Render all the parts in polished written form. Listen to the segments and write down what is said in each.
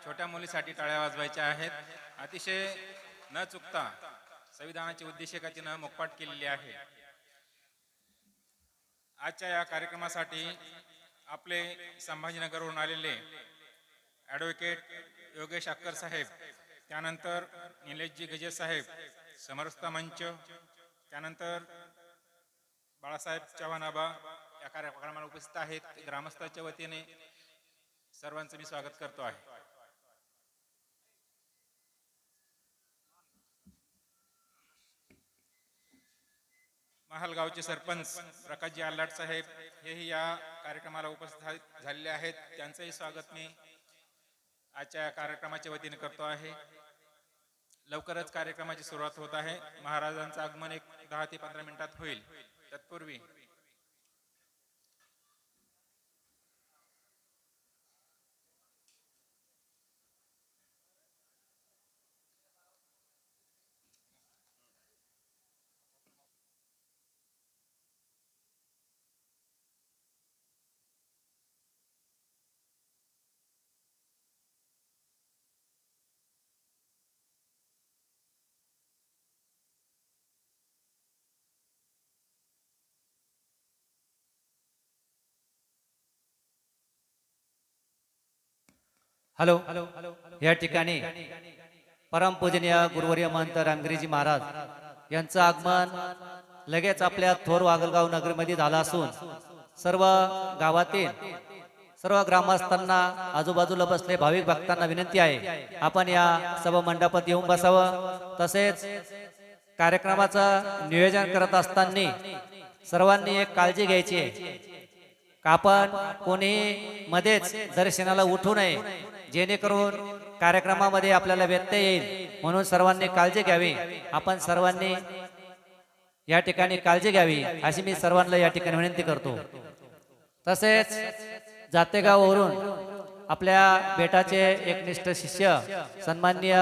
छोट्या मुलीसाठी टाळ्या वाजवायच्या आहेत. अतिशय न चुकता संविधानाची उद्देशिका तिनं मुखपाठ केलेली आहे. आजच्या या कार्यक्रमासाठी आपले संभाजीनगरवरून आलेले ॲडव्होकेट योगेश अक्कर साहेब, त्यानंतर निलेशजी गजे साहेब, समरसता मंच, त्यानंतर बाळासाहेब चव्हाण आबा या कार्यक्रमाला उपस्थित आहेत. ग्रामस्थांच्या वतीने सर्वांचं मी स्वागत करतो आहे. महालगावचे सरपंच प्रकाशजी आल्लाट साहेब हेही या कार्यक्रमाला उपस्थित झालेले आहेत. त्यांचंही स्वागत मी आजच्या कार्यक्रमाच्या वतीने करतो आहे. लवकरच कार्यक्रमाची सुरुवात होत आहे. महाराजांचं आगमन एक 10 ते 15 मिनिटात होईल. तत्पूर्वी हॅलो, या ठिकाणी परमपूजनीय गुरुवर्य महंत रामगिरीजी महाराज यांचं आगमन लगेच आपल्या थोर वागलगाव नगरीमध्ये झालं असून सर्व गावातील सर्व ग्रामस्थांना आजूबाजूला बसले भाविक भक्तांना विनंती आहे, आपण या सभा मंडपात येऊन बसावं. तसेच कार्यक्रमाचं नियोजन करत असताना सर्वांनी एक काळजी घ्यायची आहे, आपण कोणी मध्येच दर्शनाला उठू नये, जेणेकरून कार्यक्रमामध्ये आपल्याला व्यत्यय येईल. म्हणून सर्वांनी काळजी घ्यावी. आपण सर्वांनी या ठिकाणी काळजी घ्यावी अशी मी सर्वांना या ठिकाणी विनंती करतो. तसेच जातेगाववरून आपल्या बेटाचे एकनिष्ठ शिष्य सन्माननीय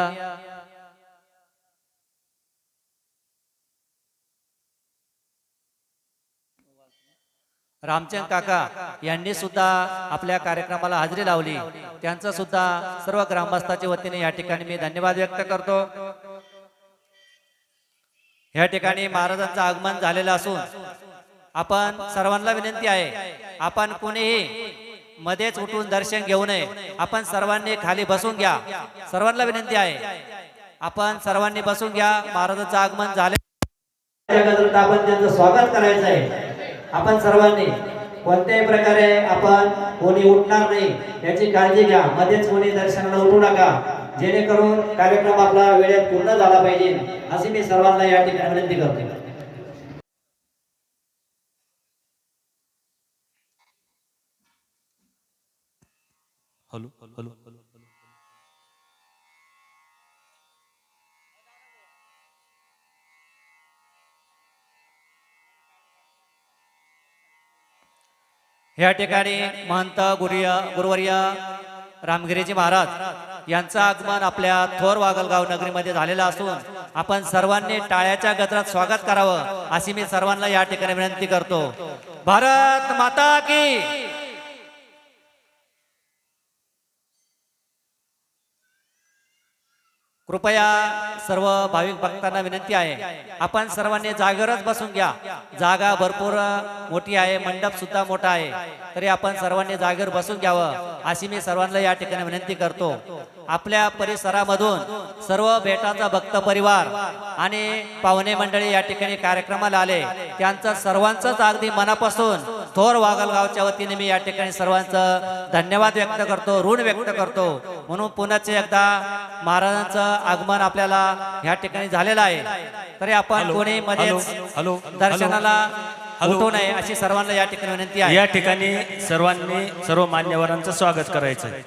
रामचंद काका यांनी सुद्धा आपल्या कार्यक्रमाला हजेरी लावली. त्यांचं सुद्धा सर्व ग्रामस्थांच्या वतीने या ठिकाणी मी धन्यवाद व्यक्त करतो. या ठिकाणी महाराजांचं आगमन झालेलं असून आपण सर्वांना विनंती आहे, आपण कोणीही मध्येच उठून दर्शन घेऊ नये. आपण सर्वांनी खाली बसून घ्या. सर्वांना विनंती आहे, आपण सर्वांनी बसून घ्या. महाराजांचं आगमन झाले, आपण त्यांचं स्वागत करायचं आहे. आपण सर्वांनी कोणत्याही प्रकारे आपण कोणी उठणार नाही याची काळजी घ्या. मध्येच कोणी दर्शनाला उठू नका, जेणेकरून कार्यक्रम आपला वेळेत पूर्ण झाला पाहिजे अशी मी सर्वांना या ठिकाणी विनंती करतो. हॅलो हॅलो या ठिकाणी महंत गुरुवर्य रामगिरीजी महाराज यांचं आगमन आपल्या थोर वागलगाव नगरीमध्ये झालेलं असून आपण सर्वांनी टाळ्याच्या गजरात स्वागत करावं अशी मी सर्वांना या ठिकाणी विनंती करतो. भारत माता की. कृपया सर्व भाविक भक्तांना विनंती आहे, आपण सर्वांनी जागेवरच बसून घ्या. जागा भरपूर मोठी आहे, मंडप सुद्धा मोठा आहे, तरी आपण सर्वांनी जागेवर बसून घ्यावं अशी मी सर्वांना या ठिकाणी विनंती करतो. आपल्या परिसरामधून सर्व बेटाचा भक्त परिवार आणि पाहुणे मंडळी या ठिकाणी कार्यक्रमाला आले, त्यांचं सर्वांचंच अगदी मनापासून थोर वागलगावच्या वतीने मी या ठिकाणी सर्वांचं धन्यवाद व्यक्त करतो, ऋण व्यक्त करतो. म्हणून पुन्हा एकदा महाराजांचं आगमन आपल्याला या ठिकाणी झालेलं आहे, तरी आपण कोणी मध्ये दर्शनाला उठू नये अशी सर्वांना या ठिकाणी विनंती आहे. या ठिकाणी सर्वांनी सर्व मान्यवरांचं स्वागत करायचं आहे.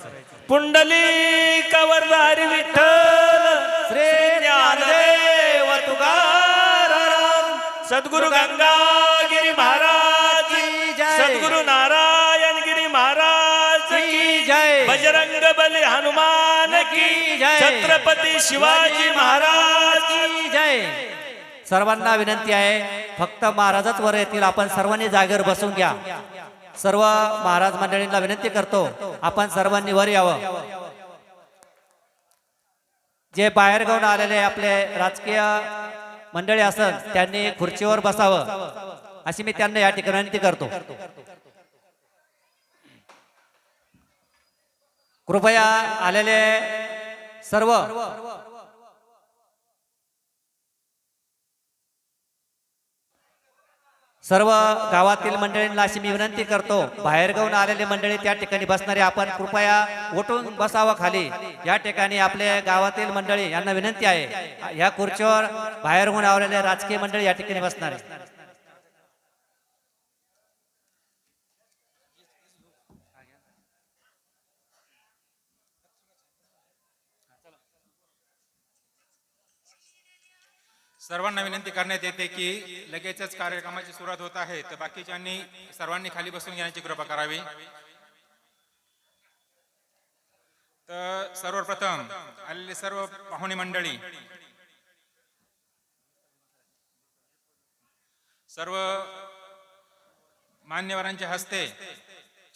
पुंडलिक वरदारी विठ्ठल श्री ज्ञानदेव तुकाराम सद्गुरु गंगागिरी महाराज की जय, सद्गुरु नारायण गिरी महाराज की जय, बजरंग बली हनुमान की जय, छत्रपती शिवाजी महाराज की जय. सर्वांना विनंती आहे, फक्त महाराजच वर येतील, आपण सर्वांनी जागेवर बसून घ्या. सर्व महाराज मंडळींना विनंती करतो, आपण सर्वांनी वर यावं. जे बाहेरगावून आलेले आपले राजकीय मंडळी असत त्यांनी खुर्चीवर बसावं अशी मी त्यांना या ठिकाणी विनंती करतो. कृपया आलेले सर्व गावातील मंडळींना अशी मी विनंती करतो, बाहेरगावून आलेले मंडळी त्या ठिकाणी बसणारे आपण कृपया उठून बसावं खाली. या ठिकाणी आपल्या गावातील मंडळी यांना विनंती आहे, या खुर्चीवर बाहेरहून आलेले राजकीय मंडळी या ठिकाणी बसणारे. सर्वांना विनंती करण्यात येते की लगेचच कार्यक्रमाची सुरुवात होत आहे, तर बाकीच्यांनी सर्वांनी खाली बसून घेण्याची कृपा करावी. तर सर्वप्रथम आलेले सर्व पाहुणे मंडळी, सर्व मान्यवरांच्या हस्ते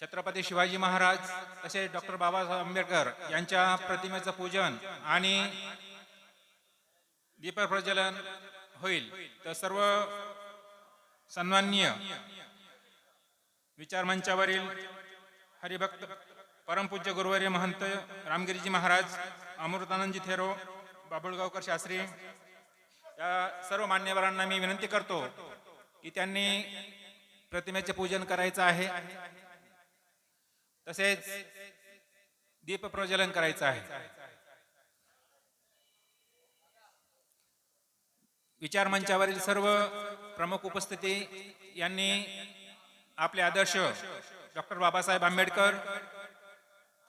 छत्रपती शिवाजी महाराज तसेच डॉक्टर बाबासाहेब आंबेडकर यांच्या प्रतिमेचं पूजन आणि दीप प्रज्वलन होईल. तर सर्व सन्माननीय विचारमंचावरील हरिभक्त परमपूज्य गुरुवर्य महंत रामगिरीजी महाराज, अमृतानंदजी थेरो, बाबुळगावकर शास्त्री या सर्व मान्यवरांना मी विनंती करतो की त्यांनी प्रतिमेचे पूजन करायचं आहे, तसेच दीप प्रज्वलन करायचं आहे. विचार मंचावरील सर्व प्रमुख उपस्थिती यांनी आपले आदर्श डॉक्टर बाबासाहेब आंबेडकर,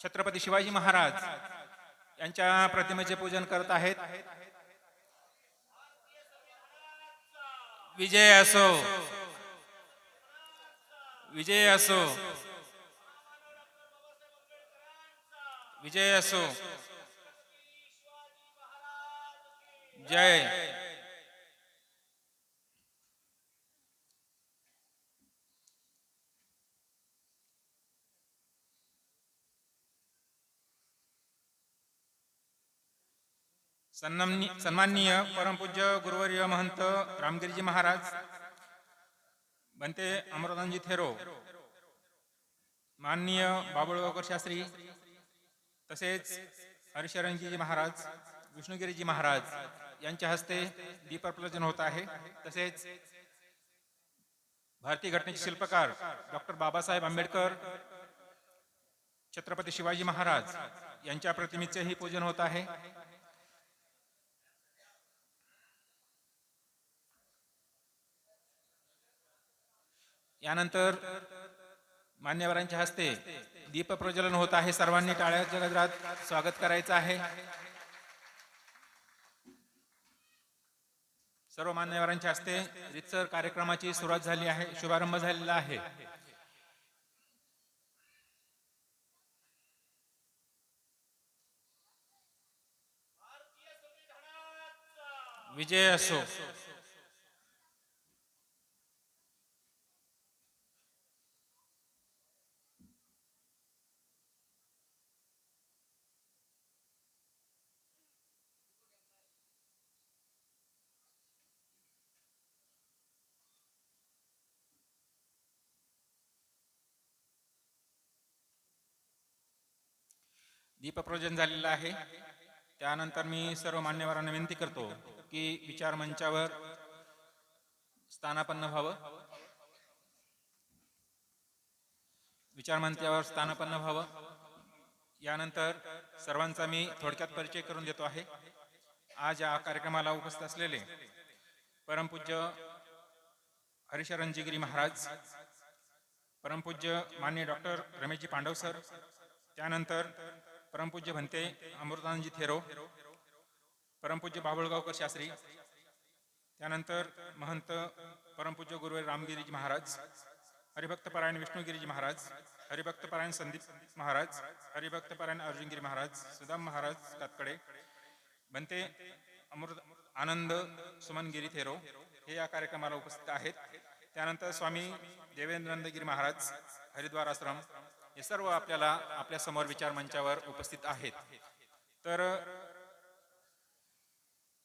छत्रपती शिवाजी महाराज यांच्या प्रतिमेचे पूजन करत आहेत. विजय असो, विजय असो, विजय असो, जय. सन्माननीय परमपूज्य गुरुवर्य महंत रामगिरीजी महाराज, बनते अमृतानंदजी थेरो, माननीय बाबुळगावकर शास्त्री तसेच हरिशरणजी महाराज, विष्णुगिरीजी महाराज यांच्या हस्ते दीप प्रज्वलन होत आहे. तसेच भारतीय घटनेचे शिल्पकार डॉक्टर बाबासाहेब आंबेडकर, छत्रपती शिवाजी महाराज यांच्या प्रतिमेचेही पूजन होत आहे. यानंतर मान्यवरांच्या हस्ते दीप प्रज्वलन होत आहे. सर्वांनी टाळ्याच्या गजरात स्वागत करायचं आहे. सर्व मान्यवरांच्या हस्ते रितसर कार्यक्रमाची सुरुवात झाली आहे, शुभारंभ झालेला आहे. विजय असो. दीपप्रज्वलन झालेलं आहे. त्यानंतर मी सर्व मान्यवरांना विनंती करतो की विचार मंचावर स्थानापन्न व्हावं. विचार मंचावर स्थानापन्न व्हावं. यानंतर सर्वांचा मी थोडक्यात परिचय करून देतो आहे. आज या कार्यक्रमाला उपस्थित असलेले परमपूज्य हरिशरणजीगिरी महाराज, परमपूज्य माननीय डॉक्टर रमेशजी पांडव सर, त्यानंतर परमपूज्य भंते अमृतानंदजी थेरो, परमपूज्य बाबुळगावकर शास्त्री, त्यानंतर महंत परमपूज्य गुरुवर्य रामगिरीजी महाराज, हरिभक्तपरायण विष्णुगिरीजी महाराज, हरिभक्तपरायण संदीप महाराज, हरिभक्तपरायण अर्जुनगिरी महाराज, सुदाम महाराज कातकडे, भंते अमृत आनंद सुमनगिरी थेरो हे या कार्यक्रमाला उपस्थित आहेत. त्यानंतर स्वामी देवेंद्रनंदगिरी महाराज, हरिद्वार आश्रम, हे सर्व आपल्याला आपल्या समोर विचार मंचावर उपस्थित आहेत. तर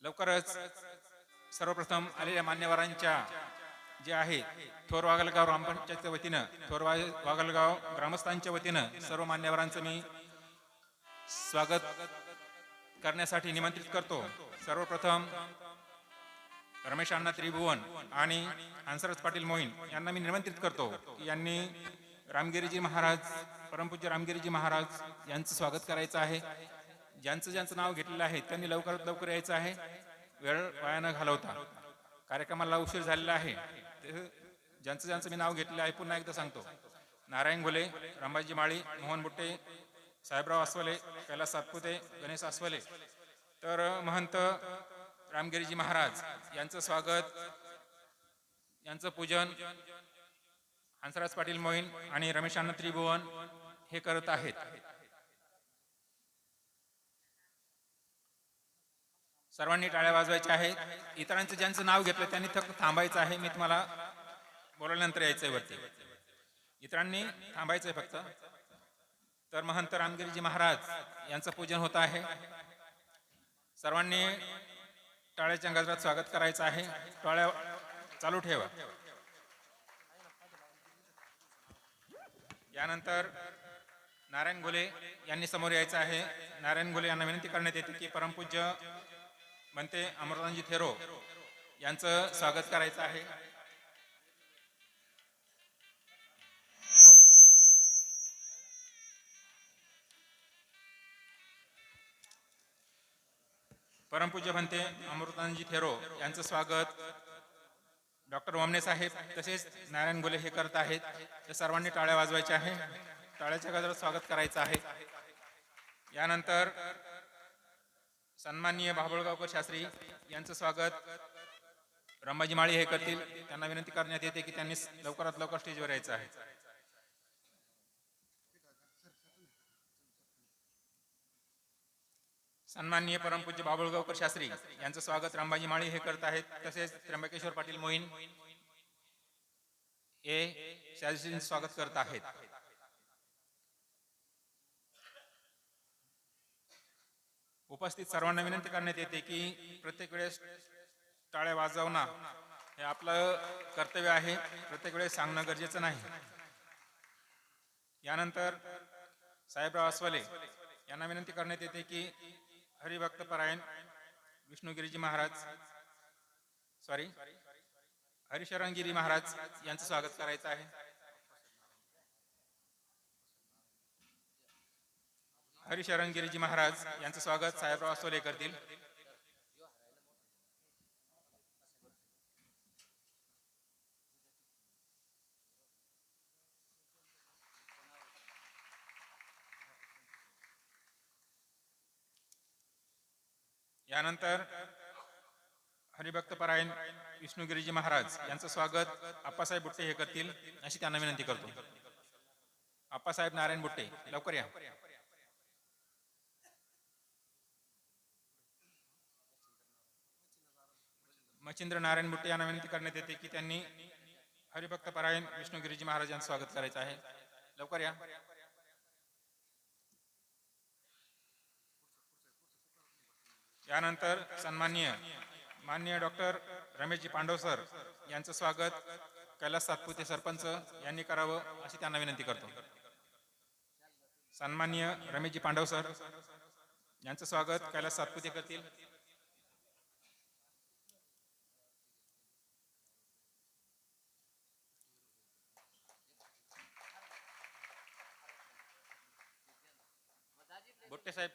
लवकरच सर्वप्रथम आलेल्या मान्यवरांच्या जे आहे थोर वागलगाव ग्रामपंचायतच्या वतीनं वागलगाव ग्रामस्थांच्या वतीनं सर्व मान्यवरांचं मी स्वागत करण्यासाठी निमंत्रित करतो. सर्वप्रथम रमेश अण्णा त्रिभुवन आणि हंसराज पाटील मोहीन यांना मी निमंत्रित करतो की यांनी रामगिरीजी महाराज परमपूज्य रामगिरीजी महाराज यांचं स्वागत करायचं आहे. ज्यांचं नाव घेतलेलं आहे त्यांनी लवकरात लवकर यायचं आहे, वेळ वाया न घालवता. कार्यक्रमाला उशीर झालेला आहे. ज्यांचं मी नाव घेतलेलं आहे पुन्हा एकदा सांगतो. नारायण घोले, रामबाजी माळी, मोहन बुट्टे, साहेबराव अस्वले, कैलास सातपुते, गणेश अस्वले. तर महंत रामगिरीजी महाराज यांचं स्वागत, यांचं पूजन हंसराज पाटील मोहीन आणि रमेश अण्णा त्रिभुवन हे करत आहेत. सर्वांनी टाळ्या वाजवायच्या आहेत. इतरांचं ज्यांचं नाव घेतलं त्यांनी फक्त थांबायचं आहे. मी तुम्हाला बोलवल्यानंतर यायचंय वरती. इतरांनी थांबायचंय फक्त. तर महंत रामगिरीजी महाराज यांचं पूजन होत आहे. सर्वांनी टाळ्याच्या गजरात स्वागत करायचं आहे. टाळ्या चालू ठेवा. यानंतर नारायण घोले यांनी समोर यायचं आहे. नारायण घोले यांना विनंती करण्यात येते की परमपूज्य म्हणते अमृतांजी थेरो यांचं स्वागत करायचं आहे. परमपूज्य म्हणते अमृतांजी थेरो यांचं स्वागत डॉक्टर वामने साहेब तसेच नारायण घोले हे करत आहेत. तर सर्वांनी टाळ्या वाजवायच्या आहे. टाळ्याच्या गजरात स्वागत करायचं आहे. यानंतर सन्माननीय बाभुळगावकर शास्त्री यांचं स्वागत रंबाजी माळी हे करतील. त्यांना विनंती करण्यात येते की त्यांनी लवकरात लवकर स्टेजवर यायचं आहे. सन्माननीय परमपूज्य बाभुळगावकर शास्त्री यांचं स्वागत रामबाजी माळी हे करत आहेत. तसेच त्र्यंबकेश्वर पाटील मोहीन हे शास्त्रींचं स्वागत करत आहेत. उपस्थित सर्वांना विनंती करण्यात येते की प्रत्येक वेळेस टाळ्या वाजवणं हे आपलं कर्तव्य आहे. प्रत्येक वेळेस सांगणं गरजेचं नाही. यानंतर साहेबराव अस्वले यांना विनंती करण्यात येते की हरिभक्त परायण विष्णुगिरीजी महाराज हरिशरणगिरी महाराज यांचं स्वागत करायचं आहे. हरिशरणगिरीजी महाराज यांचं स्वागत साहेबराव अस्वले करतील. यानंतर हरिभक्त परायण विष्णुगिरीजी महाराज यांचं स्वागत आप्पासाहेब बुट्टे हे करतील अशी त्यांना विनंती करतो. आप्पासाहेब नारायण बुट्टे लवकर या. मच्छिंद्र नारायण बुट्टे यांना विनंती करण्यात येते की त्यांनी हरिभक्त परायण विष्णुगिरीजी महाराज यांचं स्वागत करायचं आहे. लवकर या. यानंतर माननीय डॉक्टर रमेशजी पांडव सर यांचं स्वागत कैलास सातपुते सरपंच यांनी करावं अशी त्यांना विनंती करतो. सन्माननीय रमेशजी पांडव सर यांचं स्वागत कैलास सातपुते करतील. बुट्टे साहेब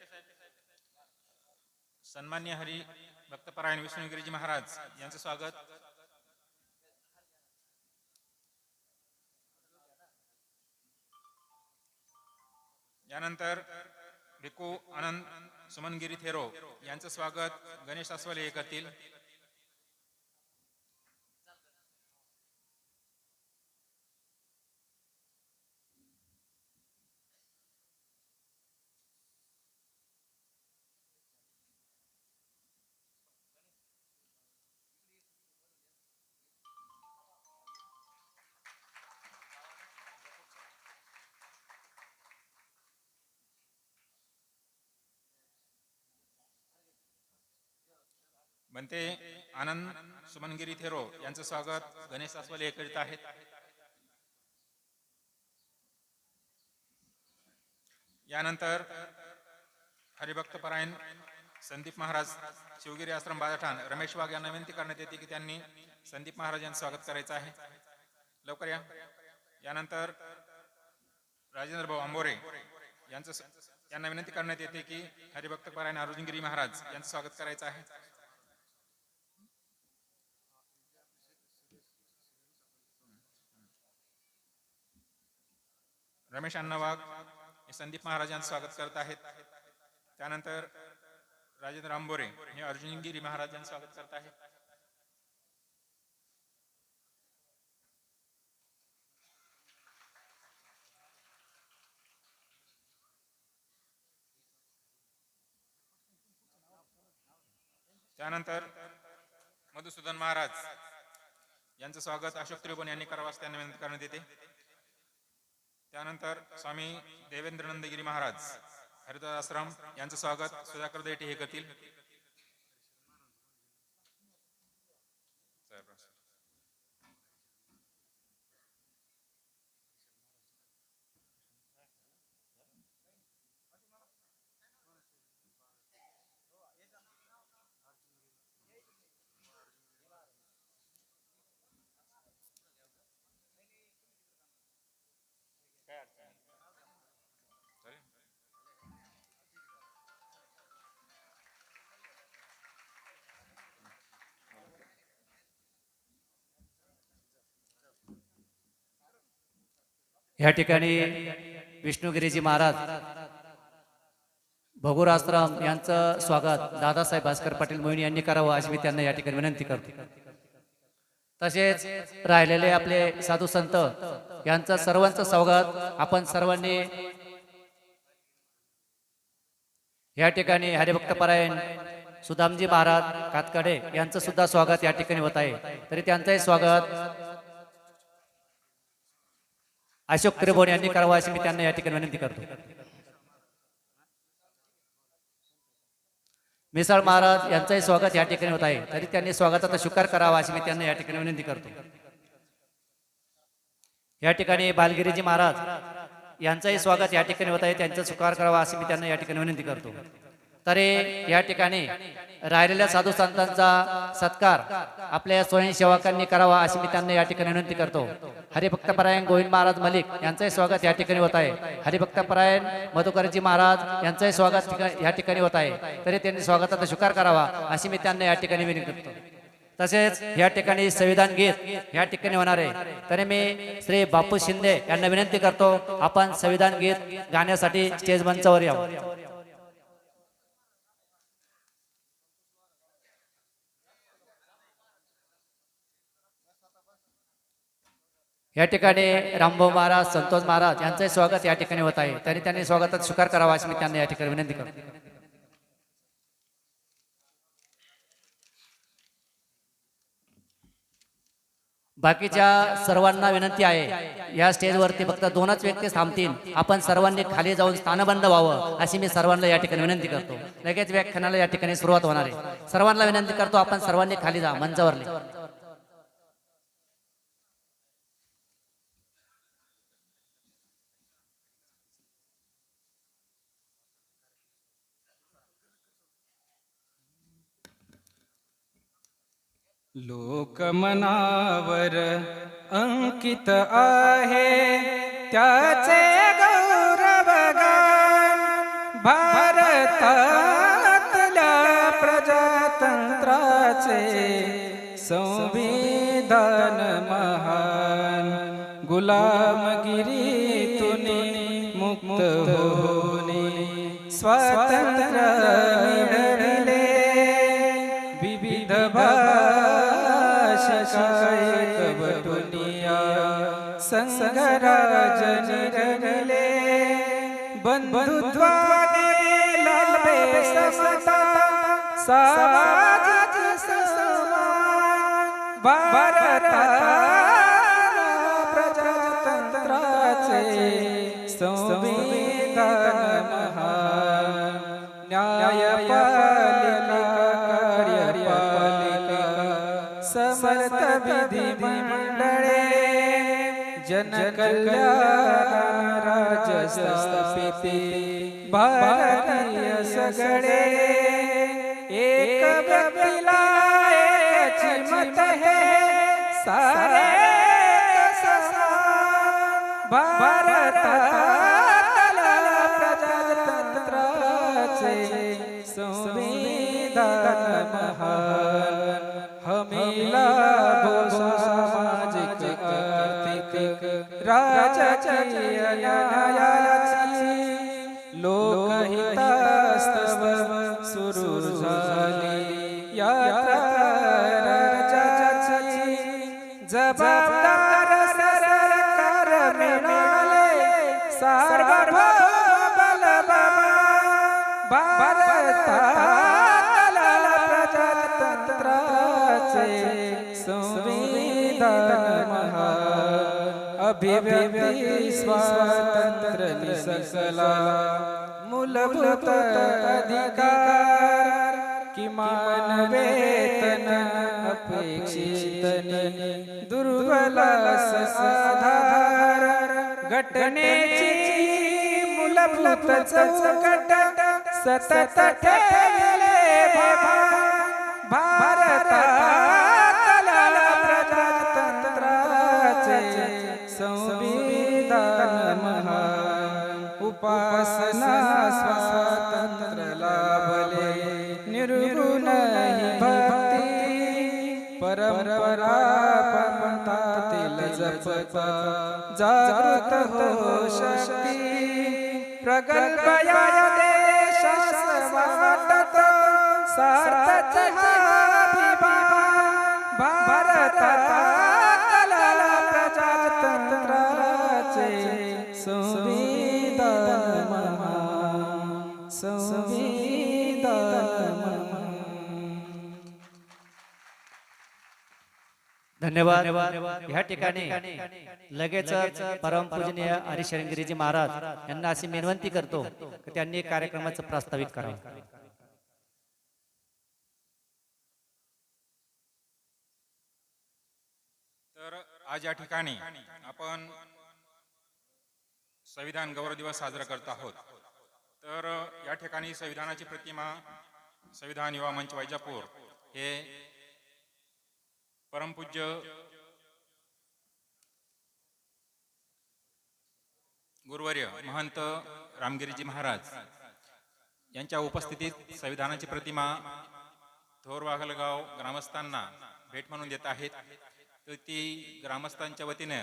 सन्माननीय हरी भक्तपरायण विष्णुगिरीजी महाराज यांचं स्वागत. यानंतर भिक्खू आनंद सुमनगिरी थेरो यांचं स्वागत गणेश अस्वले हे करतील. बनते आनंद सुमनगिरी थेरो यांचं स्वागत गणेश सासवले हे करीत आहेत. यानंतर हरिभक्त परायण संदीप महाराज शिवगिरी आश्रम बाजाठाण रमेश वाघ यांना विनंती करण्यात येते की त्यांनी संदीप महाराज यांचं स्वागत करायचं आहे. लवकर या. यानंतर राजेंद्र भाऊ आंबोरे यांना विनंती करण्यात येते की हरिभक्त परायण अर्जुनगिरी महाराज यांचं स्वागत करायचं आहे. रमेश अण्णा वाघ हे संदीप महाराज यांचं स्वागत करत आहेत. त्यानंतर राजेंद्र आंबोरे हे अर्जुनगिरी महाराज यांचं स्वागत करत आहेत. त्यानंतर मधुसूदन महाराज यांचं स्वागत अशोक त्रिभुवन यांनी करावं असं त्यांना विनंती करण्यात येते. त्यानंतर स्वामी देवेंद्रनंदगिरी महाराज हरिद्वार आश्रम यांचं स्वागत सुधाकर देठी हे करतील. या ठिकाणी विष्णुगिरीजी महाराज भगूर आश्रम यांचं स्वागत दादासाहेब भास्कर पाटील मोहिनी यांनी करावं अशी मी त्यांना या ठिकाणी विनंती करतो. तसेच राहिलेले आपले साधू संत यांचं सर्वांचं स्वागत आपण सर्वांनी या ठिकाणी हरिभक्त परायण सुदामजी महाराज कातकडे यांचं सुद्धा स्वागत या ठिकाणी होत आहे. तरी त्यांचंही स्वागत अशोक त्रिभुवन यांनी करावं अशी मी त्यांना या ठिकाणी विनंती करतो. मिसाळ महाराज यांचंही स्वागत या ठिकाणी होत आहे. तरी त्यांनी स्वागताचा स्वीकार करावा अशी मी त्यांना या ठिकाणी विनंती करतो. या ठिकाणी बालगिरीजी महाराज यांचंही स्वागत या ठिकाणी होत आहे. त्यांचा स्वीकार करावा अशी मी त्यांना या ठिकाणी विनंती करतो. तरी या ठिकाणी राहिलेल्या साधू संतांचा सत्कार आपल्या स्वयंसेवकांनी करावा अशी मी त्यांना या ठिकाणी विनंती करतो. हरिभक्त परायण गोविंद महाराज मलिक यांचंही स्वागत या ठिकाणी होत आहे. हरिभक्त परायण मधुकरजी महाराज यांचंही स्वागत या ठिकाणी होत आहे. तरी त्यांनी स्वागताचा स्वीकार करावा अशी मी त्यांना या ठिकाणी विनंती करतो. तसेच या ठिकाणी संविधान गीत या ठिकाणी होणार आहे. तरी मी श्री बापू शिंदे यांना विनंती करतो आपण संविधान गीत गाण्यासाठी स्टेज मंचावर यावं. या ठिकाणी रामभाऊ महाराज संतोष महाराज यांचंही स्वागत या ठिकाणी होत आहे. तरी त्यांनी स्वागताचा स्वीकार करावा अशी मी त्यांना या ठिकाणी विनंती करतो. बाकीच्या सर्वांना विनंती आहे या स्टेजवरती फक्त 2च व्यक्ती थांबतील. आपण सर्वांनी खाली जाऊन स्थानबंद व्हावं अशी मी सर्वांना या ठिकाणी विनंती करतो. लगेच व्याख्यानाला या ठिकाणी सुरुवात होणार आहे. सर्वांना विनंती करतो आपण सर्वांनी खाली जा मंचावरले. लोकमनावर अंकित आहे त्याचे गौरवगान. भारतातल्या प्रजातंत्राचे संविधान महान. गुलामगिरीतून मुक्त होणे स्वातंत्र्य मिळविले. विविध भाषिकायकवटुनिया संघराज निर्मिले. बंधुत्वाने लाभे समता सामाजिक सन्मान. भारता प्रजातंत्राचे संविधान महान. न्यायपालिका कार्यपालिका मंडळे जनकल्याण राज्य स्थापिते भारतीय सगळे एक व्यक्तीला एकची मत हे सारे भारताला प्रजातंत्राचे संविधान महान हमीला सामाजिक आर्थिक राजकीय न्यायाची लोकहितास्तव सुरू झाली यात्रा राजाची जबाबदार सरकार मिळाले सार्वभौम बलवान भारताला प्रजातंत्राचे संविधान महान अभिव्यक्ती स्वातंत्र्य निसकला मूलभूत अधिकार किमान वेतन अपेक्षित दुर्बलास आधार घटनेची मूलभूत चौकट सतत ठेवले भारताला प्रजातंत्राचे संविधान महान उपासना स्वातंत्र्य लाभले निर्गुण ही भक्ती परंपरा पंथातील जपता जागृत हो शक्ती प्रगल्भ या देशास वाटत सार्थच हा अभिमान भारताला प्रजातंत्राचे संविधान महान संविधान महान. धन्यवाद. ह्या ठिकाणी लगेचच परमपूजनीय हरिशृंगेरीजी महाराज यांना अशी विनंती करतो की त्यांनी कार्यक्रमाचं प्रास्ताविक करावं. तर आज या ठिकाणी आपण संविधान गौरव दिवस साजरा करत आहोत. तर या ठिकाणी संविधानाची प्रतिमा संविधान युवा मंच वैजापूर हे परमपूज्य गुरुवर्य महंत रामगिरीजी महाराज यांच्या उपस्थितीत संविधानाची प्रतिमा थोरवाघलगाव ग्रामस्थांना भेट म्हणून देत आहेत. तर ती ग्रामस्थांच्या वतीने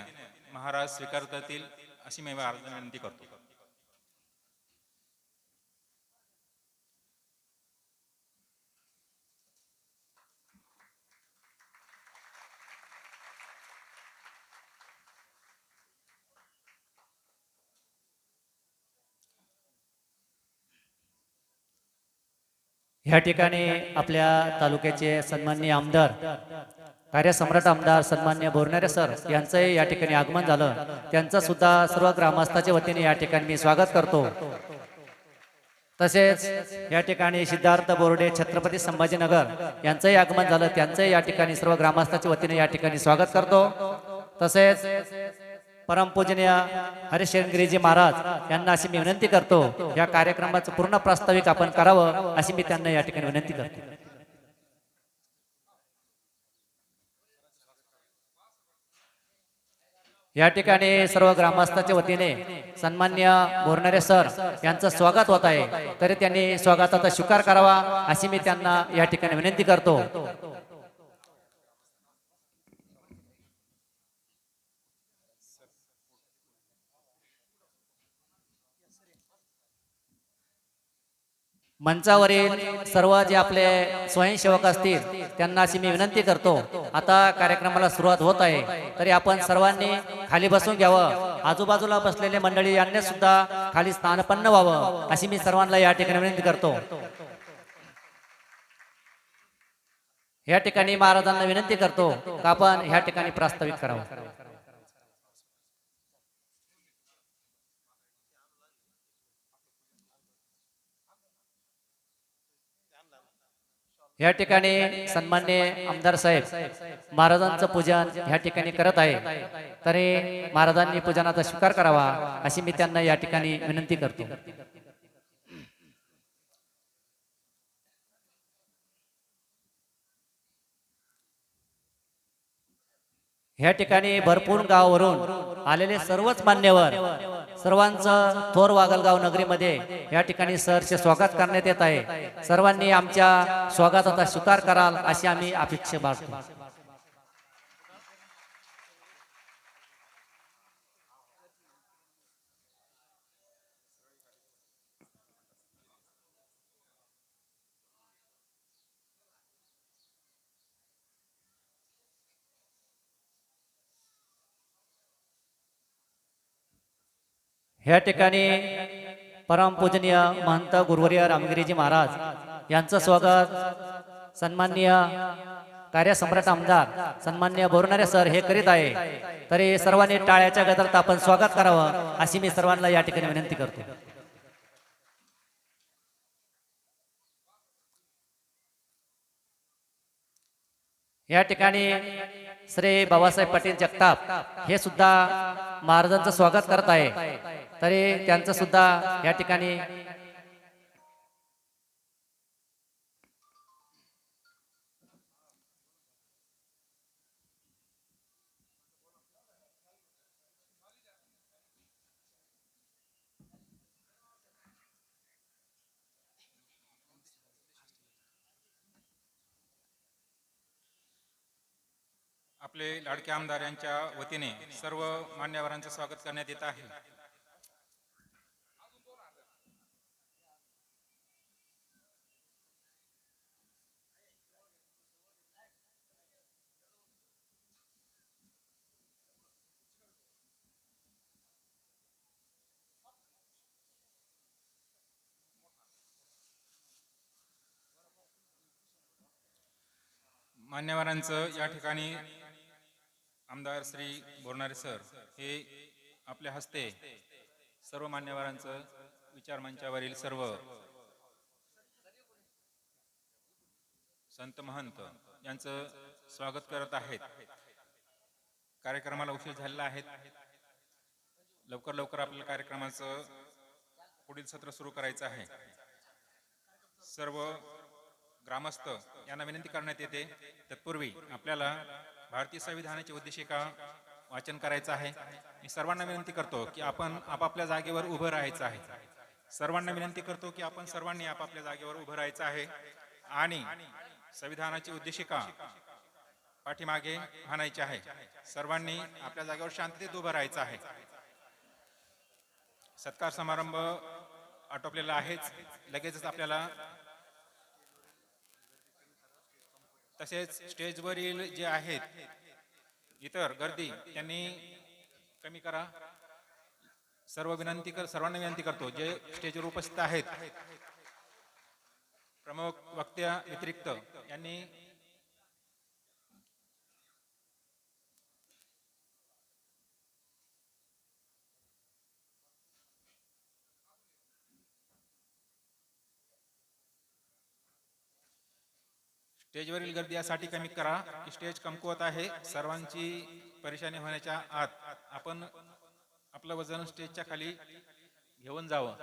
महाराज स्वीकारतील अशी मी विनंती करतो. ह्या ठिकाणी आपल्या तालुक्याचे सन्माननीय आमदार कार्यसम्राट आमदार सन्माननीय बोरणारे सर यांचंही या ठिकाणी आगमन झालं. त्यांचं सुद्धा सर्व ग्रामस्थाच्या वतीने या ठिकाणी मी स्वागत करतो. तसेच या ठिकाणी सिद्धार्थ बोर्डे छत्रपती संभाजीनगर यांचंही आगमन झालं. त्यांचंही या ठिकाणी सर्व ग्रामस्थाच्या वतीने या ठिकाणी स्वागत करतो. तसेच परमपूजनीय हरिशृंगेरीजी महाराज यांना अशी मी विनंती करतो या कार्यक्रमाचं पूर्ण प्रास्ताविक आपण करावं अशी मी त्यांना या ठिकाणी विनंती करतो. या ठिकाणी सर्व ग्रामस्थांच्या वतीने सन्माननीय बोरणारे सर यांचं स्वागत होत आहे, तरी त्यांनी स्वागताचा स्वीकार करावा अशी मी त्यांना या ठिकाणी विनंती करतो. मंचावरील सर्व जे आपले स्वयंसेवक असतील त्यांना अशी मी विनंती करतो, आता कार्यक्रमाला सुरुवात होत आहे तरी आपण सर्वांनी खाली बसून घ्यावं. आजूबाजूला बसलेले मंडळी यांनी सुद्धा खाली स्थानपन्न व्हावं अशी मी सर्वांना या ठिकाणी विनंती करतो. या ठिकाणी महाराजांना विनंती करतो का आपण ह्या ठिकाणी प्रास्ताविक करावं. या ठिकाणी सन्मान्य आमदार साहेब महाराजांचं पूजन ह्या ठिकाणी करत आहे, तरी महाराजांनी पूजनाचा स्वीकार करावा अशी मी त्यांना या ठिकाणी विनंती करतो. ह्या ठिकाणी भरपूर गावावरून आलेले सर्वच मान्यवर, सर्वांचं थोर वागलगाव नगरीमध्ये या ठिकाणी सरचे स्वागत करण्यात येत आहे. सर्वांनी आमच्या स्वागताचा स्वीकार कराल अशी आम्ही अपेक्षा बाळगतो. ह्या ठिकाणी परमपूजनीय महंत गुरुवर्य रामगिरीजी महाराज यांचं स्वागत सन्माननीय कार्यसम्राट आमदार सन्माननीय बोरणारे सर हे करीत आहे, तरी सर्वांनी टाळ्याच्या गजरात आपण स्वागत करावं अशी मी सर्वांना या ठिकाणी विनंती करतो. या ठिकाणी श्री बाबासाहेब पाटील जगताप हे सुद्धा महाराजांचं स्वागत करत आहे, तरी त्यांचं सुद्धा या ठिकाणी आपले लाडके आमदार यांच्या वतीने सर्व मान्यवरांचं स्वागत करण्यात येत आहे. मान्यवरांचं या ठिकाणी आमदार श्री बोरणारे सर हे आपल्या हस्ते सर्व मान्यवरांचं विचार मंचावरील सर्व संत महंत यांचं स्वागत करत आहेत. कार्यक्रमाला उशीर झालेला आहे, लवकर आपल्या कार्यक्रमाचं पुढील सत्र सुरू करायचं आहे. सर्व ग्रामस्थ यांना विनंती करण्यात येते, तत्पूर्वी आपल्याला भारतीय संविधानाची उद्देशिका वाचन करायचं आहे. मी सर्वांना विनंती करतो की आपण आपापल्या जागेवर उभं राहायचं आहे. सर्वांना विनंती करतो की आपण सर्वांनी आपापल्या जागेवर उभं राहायचं आहे आणि संविधानाची उद्देशिका पाठीमागे म्हणायची आहे. सर्वांनी आपल्या जागेवर शांततेत उभं राहायचं आहे. सत्कार समारंभ आटोपलेला आहेच, लगेचच आपल्याला तसेच स्टेजवरील जे आहेत इतर गर्दी त्यांनी कमी करा. सर्वांना विनंती करतो जे स्टेजवर उपस्थित आहेत प्रमुख वक्त्या व्यतिरिक्त यांनी स्टेजवरील गर्दी यासाठी कमी करा की स्टेज कमकुवत आहे. सर्वांची परेशानी होण्याच्या आत आपण आपलं वजन स्टेजच्या खाली घेऊन जावं.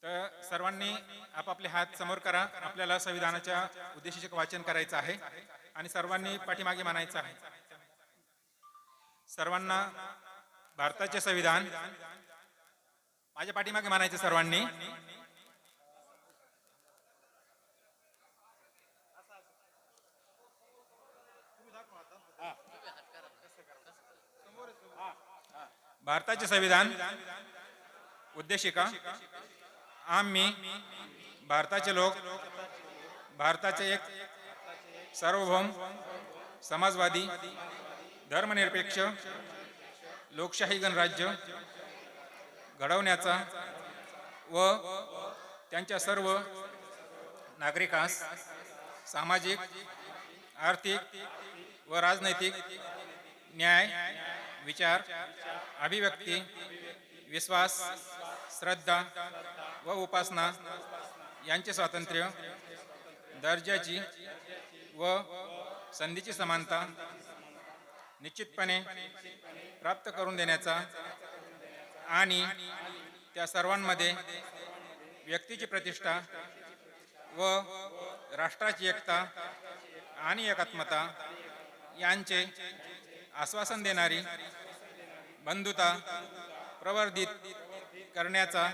तर सर्वांनी आपापले हात समोर करा. आपल्याला संविधानाच्या उद्देशिकेचं वाचन करायचं आहे आणि सर्वांनी पाठीमागे म्हणायचं आहे. सर्वांना भारताचे संविधान माझ्या पाठीमागे म्हणायचं. सर्वांनी भारताचे संविधान उद्देशिका. आम्ही भारताचे लोक भारताचे एक सार्वभौम समाजवादी धर्मनिरपेक्ष लोकशाही गणराज्य घडवण्याचा व त्यांच्या सर्व नागरिकांस सामाजिक, आर्थिक व राजनैतिक न्याय, विचार, अभिव्यक्ती, विश्वास, श्रद्धा, व उपासना यांचे स्वातंत्र्य, दर्जाची व संधीची समानता निश्चितपणे प्राप्त करून देण्याचा आणि त्या सर्वांमध्ये व्यक्तीची प्रतिष्ठा व राष्ट्राची एकता आणि एकात्मता यांचे आश्वासन देणारी बंधुता प्रवर्धित करण्याचा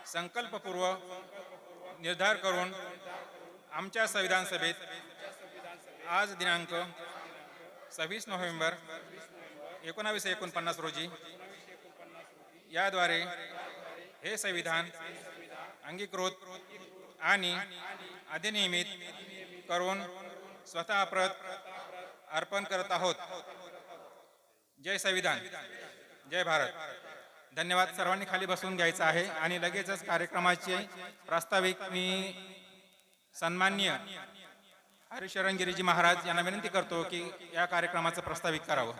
संकल्पपूर्वक निर्धार करून आमच्या संविधान सभेत आज दिनांक 26 नोव्हेंबर 1949 रोजी याद्वारे हे संविधान अंगीकृत आणि अधिनियमित करून स्वतः प्रत अर्पण करत आहोत. जय संविधान, जय भारत. धन्यवाद. सर्वांनी खाली बसून घ्यायचं आहे आणि लगेचच कार्यक्रमाचे प्रास्ताविक मी सन्माननीय हरिशरण गिरीजी महाराज यांना विनंती करतो की या कार्यक्रमाचं प्रास्ताविक करावं.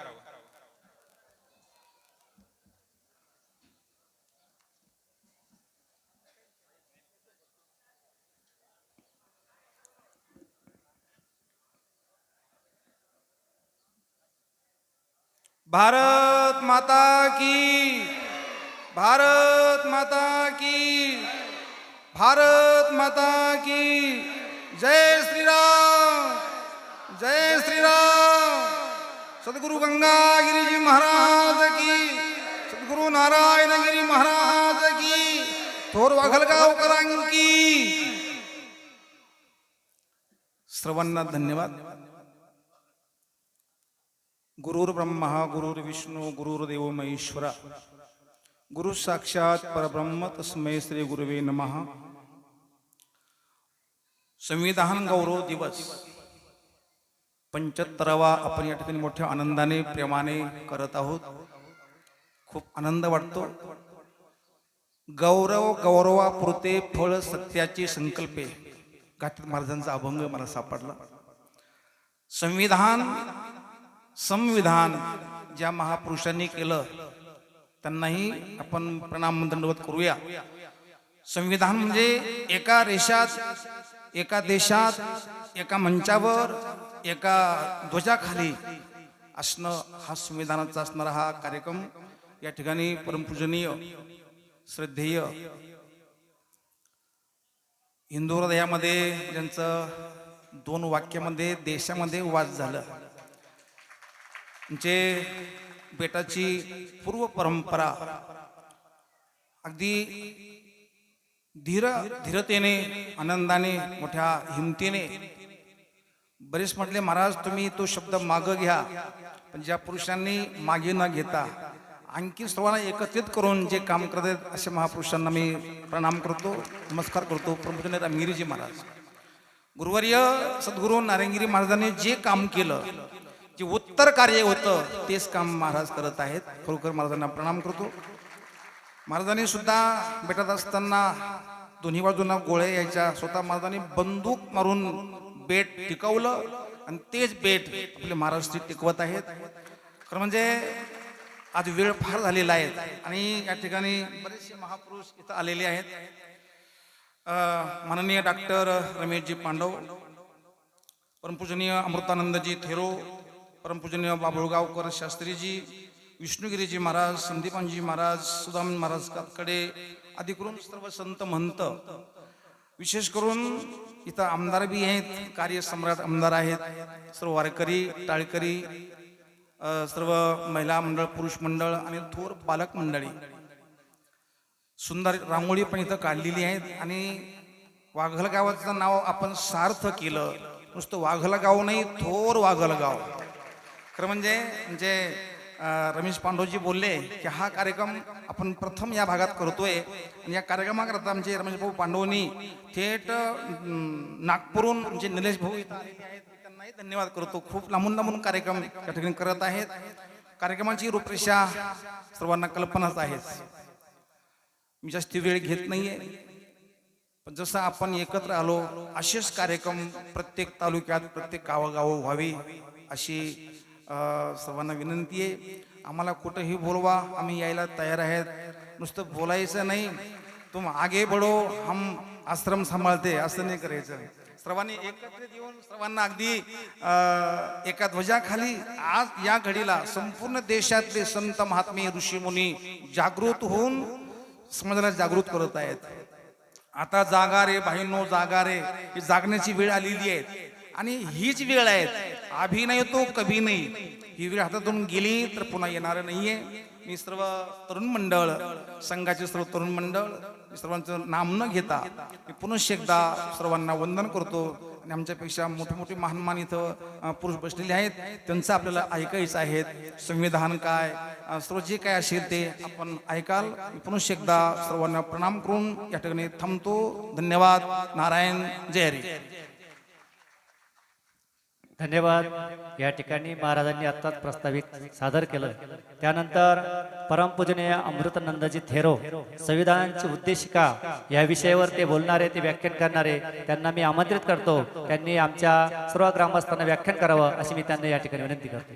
भारत माता की, भारत माता की, भारत माता की. जय श्रीराम, जय श्रीराम. सद्गुरु गंगागिरीजी महाराज की, सद्गुरु नारायणगिरी महाराज की, थोर वाघलगावकरांकी. सर्वांना धन्यवाद. गुरुर् ब्रह्मा गुरुर्विष्णू गुरुर्देव महेश्वरा, गुरु साक्षात परब्रह्म तस्मै श्री गुरुवे नमः. संविधान गौरव दिवस 75वा आपण या ठिकाणी मोठ्या आनंदाने प्रेमाने करत आहोत. खूप आनंद वाटतो. गौरव गौरवापुरते फळ सत्याची संकल्पे, गाठित महाराजांचा अभंग मला सापडला. संविधान ज्या महापुरुषांनी केलं त्यांनाही आपण प्रणाम दंडवत करूया. संविधान म्हणजे एका रेषात, एका देशात, एका मंचावर, एका ध्वजाखाली असणं हा संविधानाचा असणारा हा कार्यक्रम या ठिकाणी परमपूजनीय श्रद्धेय हिंदू हृदयामध्ये ज्यांचं 2 वाक्यामध्ये देशामध्ये वास झालं, जे बेटाची पूर्व परंपरा अगदी धीरतेने, आनंदाने, मोठ्या हिमतीने. बरेच म्हटले महाराज तुम्ही तो शब्द मागं घ्या, पण ज्या पुरुषांनी मागे न घेता आणखी सर्वांना एकत्रित करून जे काम करतात अशा महापुरुषांना मी प्रणाम करतो, नमस्कार करतो. प्रभूजन रामगिरीजी महाराज, गुरुवर्य सद्गुरू नारायणगिरी महाराजांनी जे काम केलं, जे उत्तर कार्य होतं तेच काम महाराज करत आहेत. खरोखर महाराजांना प्रणाम करतो. महाराजांनी सुद्धा बेटात असताना दोन्ही बाजूंना गोळ्या यायच्या, स्वतः महाराजांनी बंदूक मारून बेट टिकवलं आणि तेच बेट आपले महाराज टिकवत आहेत. खरं म्हणजे आज वेळ फार झालेला आहे आणि या ठिकाणी बरेचसे महापुरुष इथं आलेले आहेत. माननीय डॉक्टर रमेशजी पांडव, परमपूजनीय अमृतानंदजी थेरो, परमपूजनीय बाबुळगावकर शास्त्रीजी, विष्णुगिरीजी महाराज, संदीपानजी महाराज, सुदाम महाराज कातकडे आदी करून सर्व संत महंत, विशेष करून इथं आमदार बी आहेत, कार्यसम्राट आमदार आहेत, सर्व वारकरी, टाळकरी, सर्व महिला मंडळ, पुरुष मंडळ आणि थोर पालक मंडळी. सुंदर रांगोळी पण इथं काढलेली आहेत आणि वाघल गावाचं नाव आपण सार्थ केलं. नुसतं वाघल गाव नाही, थोर वाघल गाव. खरं म्हणजे रमेश पांडवजी बोलले की हा कार्यक्रम आपण प्रथम या भागात करतोय आणि या कार्यक्रमाकरता आमचे रमेश भाऊ पांडवनी थेट नागपूरहून म्हणजे निलेश भाऊ इथं आलेले आहेत, त्यांनाही धन्यवाद करतो. खूप लांबून कार्यक्रम या ठिकाणी करत आहेत. कार्यक्रमाची रूपरेषा सर्वांना कल्पनाच आहे. मी जास्त वेळ घेत नाहीये, पण जसं आपण एकत्र आलो असेच कार्यक्रम प्रत्येक तालुक्यात, प्रत्येक गावोगाव व्हावी अशी सर्वांना विनंती आहे. आम्हाला कुठेही बोलवा, आम्ही यायला तयार आहेत. नुसतं बोलायचं नाही तुम आगे बढो हम आश्रम सांभाळते असं नाही करायचं. सर्वांनी एकत्रित येऊन सर्वांना अगदी एका ध्वजाखाली आज या घडीला संपूर्ण देशातले संत महात्मे ऋषीमुनी जागृत होऊन समाजाला जागृत करत आहेत. आता जागा रे भाईंनो, जागा रे, ही जागण्याची वेळ आलेली आहे आणि हीच वेळ आहे. अभी नाही तो कभी नाही. ही वेळ हातातून गेली तर पुन्हा येणार नाहीये. मी सर्व तरुण मंडळ, संघाचे सर्व तरुण मंडळ, मी सर्वांचं नाम न घेता मी पुनश्च एकदा सर्वांना वंदन करतो. आणि आमच्यापेक्षा मोठे मोठे महान इथं पुरुष बसलेले आहेत, त्यांचं आपल्याला ऐकायचं आहे. संविधान काय, सर्व जे काय असेल ते आपण ऐकाल. मी पुनश्च एकदा सर्वांना प्रणाम करून या ठिकाणी थांबतो. धन्यवाद. नारायण. जय हरी. धन्यवाद. या ठिकाणी महाराजांनी आत्ताच प्रस्तावित सादर केलं. त्यानंतर परमपूजनीय अमृतानंदजी थेरो संविधानाची उद्देशिका या विषयावर ते बोलणारे, ते व्याख्यान करणारे, त्यांना मी आमंत्रित करतो. त्यांनी आमच्या सर्व ग्रामस्थांना व्याख्यान करावं अशी मी त्यांना या ठिकाणी विनंती करतो.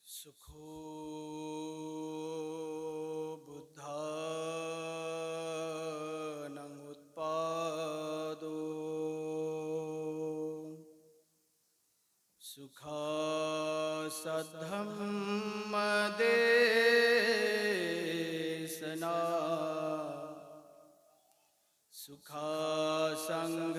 सुखो बुद्धानं उत्पादो सुखा सद्धम्मदेशना सुखा संघ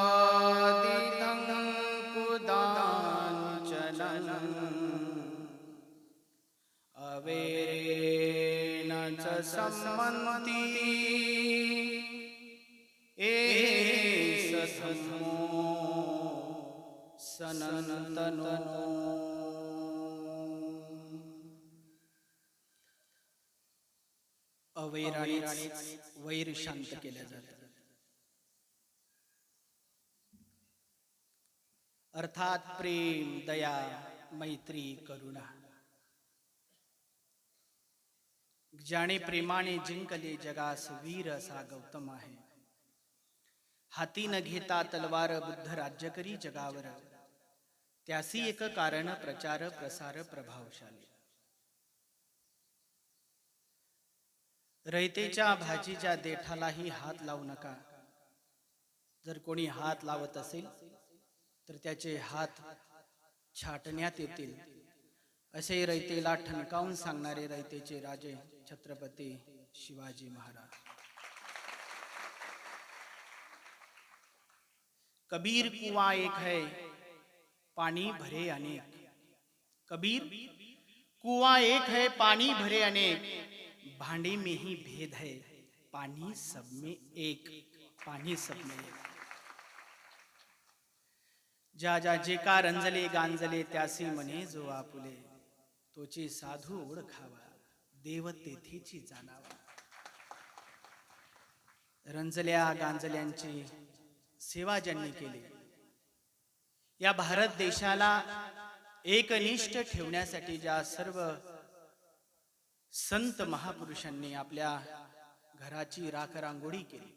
सम्मादितं कुदाञ्चनम् अवेरेण च सम्मन्ति एष धम्मो सनातनो. अवैराने वैर शांत केल्या जातात. अर्थात प्रेम, दया, मैत्री, करुणा. ज्याने प्रेमाने जिंकले जगास वीर असा गौतम आहे. हाती न घेता तलवार बुद्ध राज्य करी जगावर. त्यासी एक कारण प्रचार प्रसार प्रभावशाली. रयतेच्या भाजीच्या देठालाही हात लावू नका. जर कोणी हात लावत असेल तर त्याचे हात छाटण्यात येतील, असे रयतेला ठणकावून सांगणारे रयतेचे राजे छत्रपती शिवाजी महाराज. कबीर कुआं एक है पानी भरे अनेक. कबीर कुआं एक है पानी भरे अनेक. भांडे में ही भेद है पानी सब में एक. पानी सब में एक. ज्या ज्या जे का रंजले गांजले त्यासी म्हणे जो आपुले. तोचे साधू ओळखावा देव तेथेची जाणावा. रंजल्या गांजल्यांची सेवा ज्यांनी केली, या भारत देशाला एकनिष्ठ ठेवण्यासाठी ज्या सर्व संत महापुरुषांनी आपल्या घराची राखरांगोळी केली,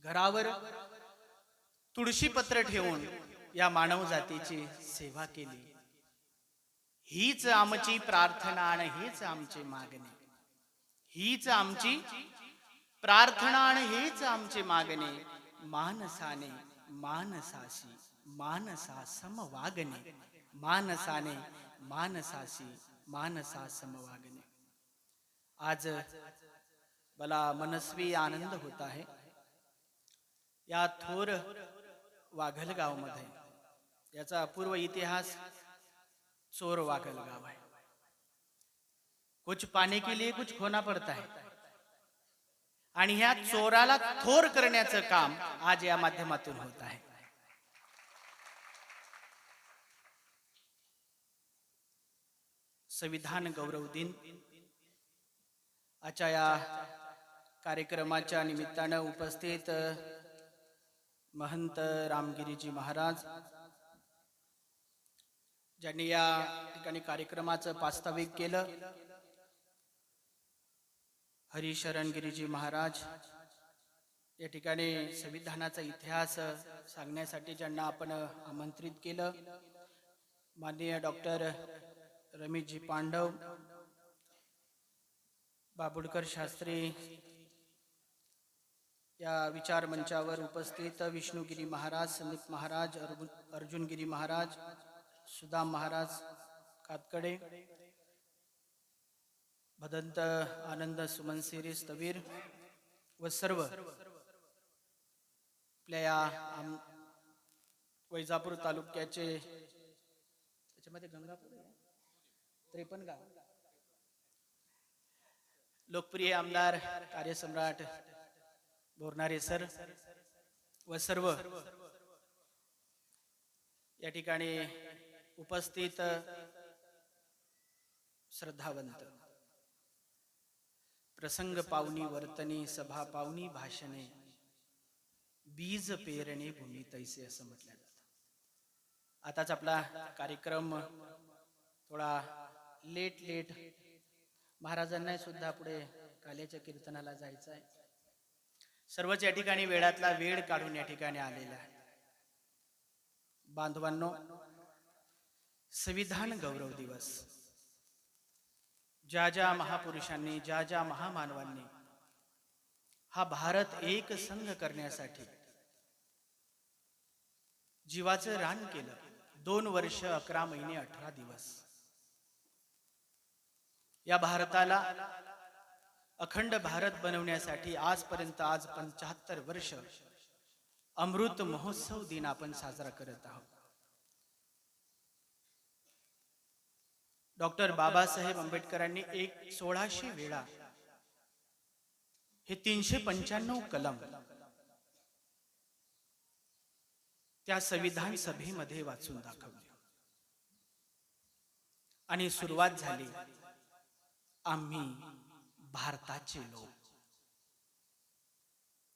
घरावर तुळशीपत्र ठेवून या मानव जातीची सेवा केली, हीच आमची प्रार्थना आणि हेच आमचे मागणे. हीच आमची प्रार्थना आणि हेच आमचे मागणे. मानसाने मानसाशी मानसा समवागणे. मानसाने मानसाशी मानसा समवागणे. आज मला मनस्वी आनंद होत आहे. या थोर वाघलगाव मध्ये याचा अपूर्व इतिहास चोर वागल गाव आहे. कुछ पाने के लिए कुछ खोना पड़ता है. आणि ह्या चोराला थोर करण्याचं काम आज या माध्यमातून होत आहे. संविधान गौरव दिन आजच्या या कार्यक्रमाच्या निमित्तानं उपस्थित महंत रामगिरीजी महाराज ज्यांनी या ठिकाणी कार्यक्रमाचं प्रास्ताविक केलं, हरिशरण गिरीजी महाराज या ठिकाणी संविधानाचा इतिहास सांगण्यासाठी ज्यांना आपण आमंत्रित केलं, माननीय डॉक्टर रमेशजी पांडव, बाबुडकर शास्त्री, या विचार मंचावर उपस्थित विष्णुगिरी महाराज, संदीप महाराज, अर्जुनगिरी महाराज, सुदाम महाराज कातकडे, भदंत आनंद सुमनसिरी स्थवीर व सर्व आपल्या या वैजापूर तालुक्याचे, त्याच्यामध्ये गंगापूर 53 गाव, लोकप्रिय आमदार कार्यसम्राट बोरनारे सर व सर्व या ठिकाणी उपस्थित श्रद्धावंत, प्रसंग पावनी वर्तनी, सभा पावनी भाषणे, बीज पेरणे भूमी तैसे असं म्हटलं जातं. आताच आपला कार्यक्रम थोडा लेट महाराजांना सुद्धा पुढे काल्याच्या कीर्तनाला जायचं आहे. सर्वच या ठिकाणी वेळातला वेळ काढून या ठिकाणी आलेला आहे. बांधवांनो, संविधान गौरव दिवस ज्या महापुरुषांनी, ज्या महामानवांनी हा भारत एक संघ करण्यासाठी जीवाचं रान केलं, 2 वर्ष 11 महिने 18 दिवस या भारताला अखंड भारत बनवण्यासाठी आजपर्यंत, आज 75 वर्ष अमृत महोत्सव दिन आपण साजरा करत आहोत. डॉक्टर बाबासाहेब आंबेडकरांनी 1600 वेळा हे 395 कलम त्या संविधान सभेमध्ये वाचून दाखवले आणि सुरुवात झाली, आम्ही भारताचे लोक,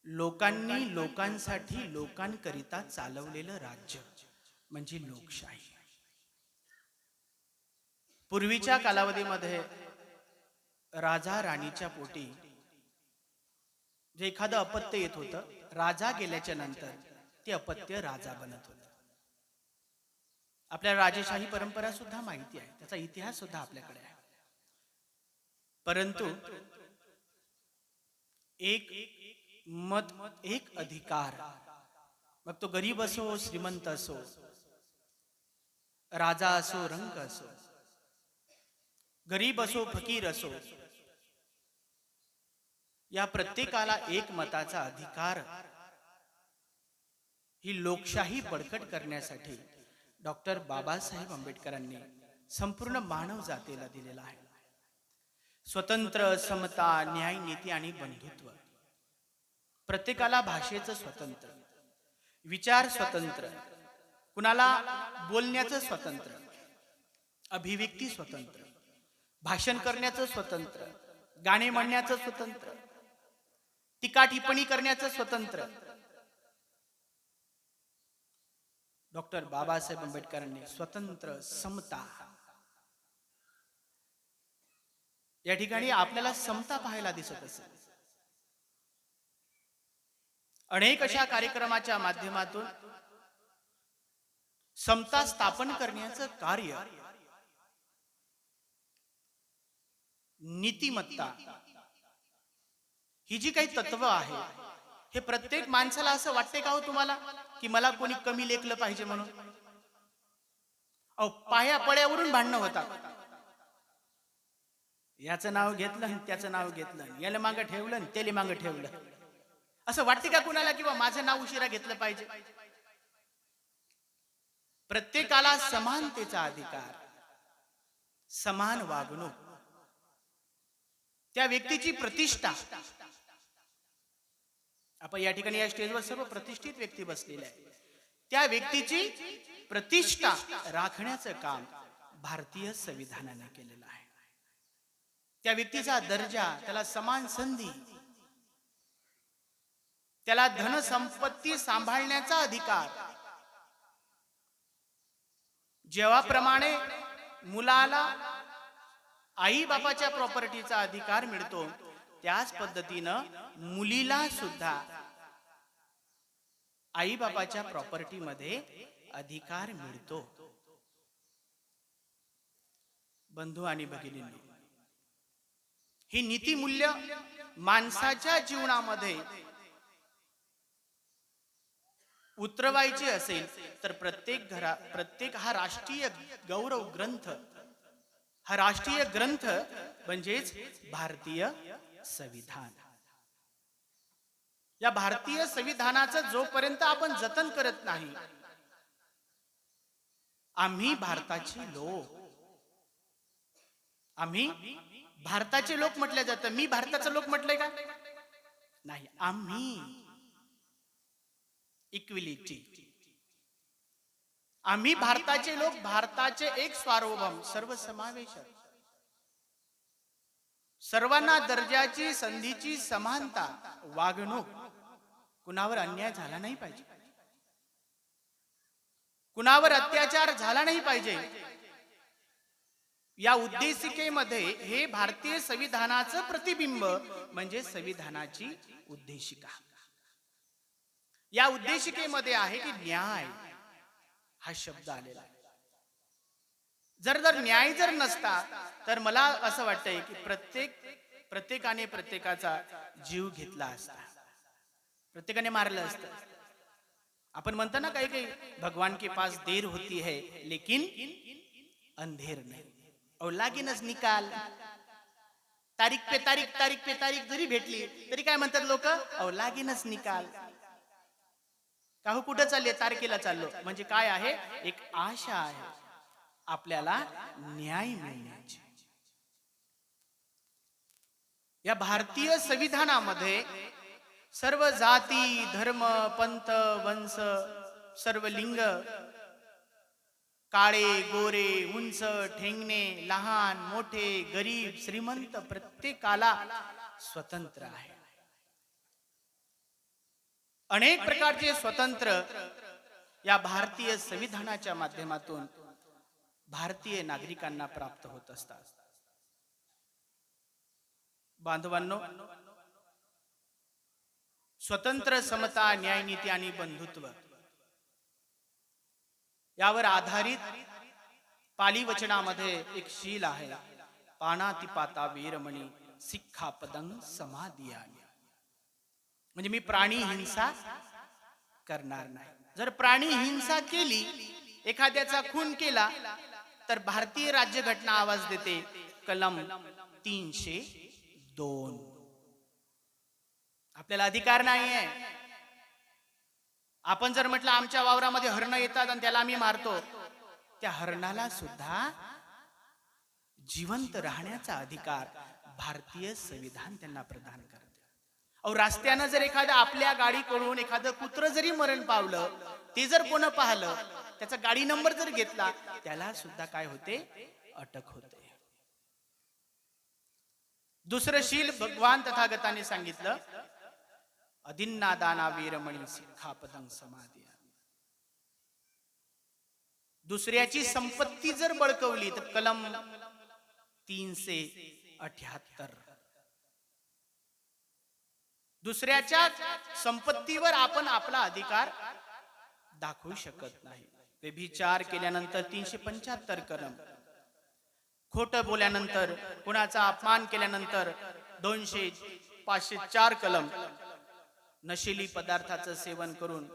लोकांनी लोकांसाठी लोकांकरिता चालवलेलं राज्य म्हणजे लोकशाही. पूर्वीच्या कालावधीमध्ये राजा राणीच्या पोटी जे एखादं अपत्य येत होतं, राजा गेल्याच्या नंतर ते अपत्य राजा बनत होतं. आपल्याला राजेशाही परंपरा सुद्धा माहिती आहे, त्याचा इतिहास सुद्धा आपल्याकडे आहे. परंतु एक मत, एक अधिकार, मग तो गरीब असो, श्रीमंत असो, राजा असो, रंक असो, गरीब असो, फकीर असो, या प्रत्येकाला एक मताचा अधिकार, ही लोकशाही बळकट करण्यासाठी डॉक्टर बाबासाहेब आंबेडकरांनी संपूर्ण मानव जातीला दिलेला आहे. स्वतंत्र, समता, न्याय, नीती आणि बंधुत्व, प्रत्येकाला भाषेचं स्वतंत्र, विचार स्वतंत्र, कुणाला बोलण्याचं स्वतंत्र, अभिव्यक्ती स्वतंत्र, भाषण करण्याचं स्वतंत्र, गाणे म्हणण्याचं स्वतंत्र, टीका टिप्पणी करण्याचं स्वतंत्र. डॉक्टर बाबासाहेब आंबेडकरांनी स्वतंत्र, समता, या ठिकाणी आपल्याला समता पाहायला दिसत असेल. अनेक अशा कार्यक्रमाच्या माध्यमातून समता स्थापन करण्याचं कार्य, नीतिमत्ता, ही जी काही तत्व आहे, हे प्रत्येक माणसाला असं वाटते का हो तुम्हाला की मला कोणी कमी लेखलं पाहिजे म्हणून? अहो, पाया पड्यावरून भांडणं होतात. याचं नाव घेतलं आणि त्याचं नाव घेतलं, याला मागं ठेवलं आणि त्याला मागं ठेवलं. असं वाटते का कुणाला किंवा माझं नाव उशिरा घेतलं पाहिजे? प्रत्येकाला समानतेचा अधिकार, समान वागणूक, त्या व्यक्तीची प्रतिष्ठा. आपण या ठिकाणी या स्टेजवर सर्व प्रतिष्ठित व्यक्ती बसलेल्या आहेत. त्या व्यक्तीची प्रतिष्ठा राखण्याचं काम भारतीय संविधानाने केलेलं आहे. त्या व्यक्तीचा दर्जा, त्याला समान संधी, त्याला धनसंपत्ती सांभाळण्याचा अधिकार, जेव्हाप्रमाणे मुलाला आई बापाच्या प्रॉपर्टीचा अधिकार मिळतो, त्याच पद्धतीनं मुलीला सुद्धा आई बापाच्या प्रॉपर्टीमध्ये अधिकार मिळतो. बंधू आणि भगिनींनो, ही नीतिमूल्य माणसाच्या जीवनामध्ये उतरवायची असेल तर प्रत्येक हा राष्ट्रीय गौरव ग्रंथ, हा राष्ट्रीय ग्रंथ म्हणजेच भारतीय संविधान. या भारतीय संविधानाचं जोपर्यंत आपण जतन करत नाही, आम्ही भारताचे लोक, आम्ही भारताचे लोक म्हटले जातं. मी भारताचा लोक म्हटलंय का? नाही. आम्ही इक्विलिटी, आम्ही भारताचे लोक, भारताचे एक सार्वभौम, सर्वसमावेशक, सर्वांना दर्जाची संधीची समानता, वागणूक, कुणावर अन्याय झाला नाही पाहिजे, कुणावर अत्याचार झाला नाही पाहिजे. या उद्देशिकेमध्ये हे भारतीय संविधानाचं प्रतिबिंब म्हणजे संविधानाची उद्देशिका. या उद्देशिकेमध्ये आहे की न्याय हा शब्द आलेला आहे. जर न्याय जर नसता तर मला असं वाटतंय की प्रत्येकाने प्रत्येकाचा जीव घेतला असता, प्रत्येकाने मारलं असतं. आपण म्हणतो ना काही भगवान के पास देर होती है लेकिन अंधेर नहीं. और लागेनच निकाल, तारीख पे तारीख जरी भेटली तरी काय म्हणतात लोक, अहो लागेनच निकाल. का हो, कुठं चालले? तारखेला चाललो. म्हणजे काय आहे? एक आशा आहे आपल्याला न्याय मिळण्याची. या भारतीय संविधानामध्ये सर्व जाती, धर्म, पंथ, वंश, सर्व लिंग, काळे गोरे, उंच ठेंगणे, लहान मोठे, गरीब श्रीमंत, प्रत्येकाला स्वतंत्र आहे. अनेक प्रकारचे स्वतंत्र या भारतीय संविधानाच्या माध्यमातून भारतीय नागरिकांना प्राप्त होत असतात. बांधवांनो, स्वतंत्र, समता, न्यायनीती आणि बंधुत्व यावर आधारित पाली वचनामध्ये एक शील आहे, पाणातिपाता वीरमणी सिक्खापदं समादियामि. म्हणजे मी प्राणी हिंसा करणार नाही. जर प्राणी हिंसा केली, एखाद्याचा खून केला, तर भारतीय राज्यघटना आवाज देते, कलम 302. आपल्याला अधिकार नाही आहे. आपण जर म्हटलं आमच्या वावरामध्ये हरण येतात आणि त्याला आम्ही मारतो, त्या हरणाला सुद्धा जिवंत राहण्याचा अधिकार भारतीय संविधान त्यांना प्रदान करते. अहो, रस्त्यानं जर एखाद्या आपल्या गाडीकडून एखादं कुत्र जरी मरण पावलं, ते जर कोण पाहिलं, त्याचा गाडी नंबर जर घेतला, त्याला सुद्धा काय होते? अटक होते. दुसरं शील भगवान तथागताने सांगितलं, अदिन्नादाना वीरमणी सिक्खापदं समादियामि. दुसऱ्याची संपत्ती जर बळकवली तर कलम 378. दुसऱ्याच्या संपत्तीवर आपण आपला अधिकार दाखवू शकत नाही. व्यभिचार केल्यानंतर 375 कलम, खोटं बोलल्यानंतर, कुणाचा अपमान केल्यानंतर 200, 504 कलम, नशिली पदार्थाचं सेवन करून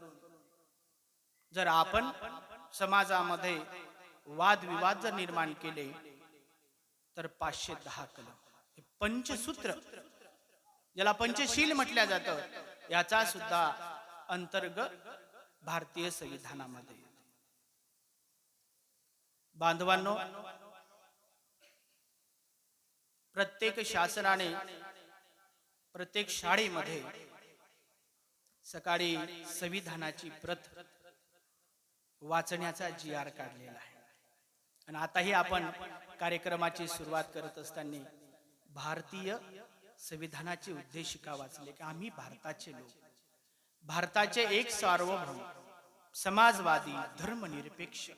जर आपण समाजामध्ये वादविवाद जर निर्माण केले तर 510 कलम. पंचसूत्र, ज्याला पंचशील म्हटल्या जातं, याचा सुद्धा अंतर्गत भारतीय संविधानामध्ये. बांधवांनो, प्रत्येक शासनाने प्रत्येक शाळेमध्ये सकाळी संविधानाची प्रत वाचण्याचा GR काढलेला आहे. आणि आताही आपण कार्यक्रमाची सुरुवात करत असताना भारतीय संविधानाची उद्देशिका वाचले की आम्ही भारताचे लोक, भारताचे एक सार्वभौम समाजवादी धर्मनिरपेक्ष.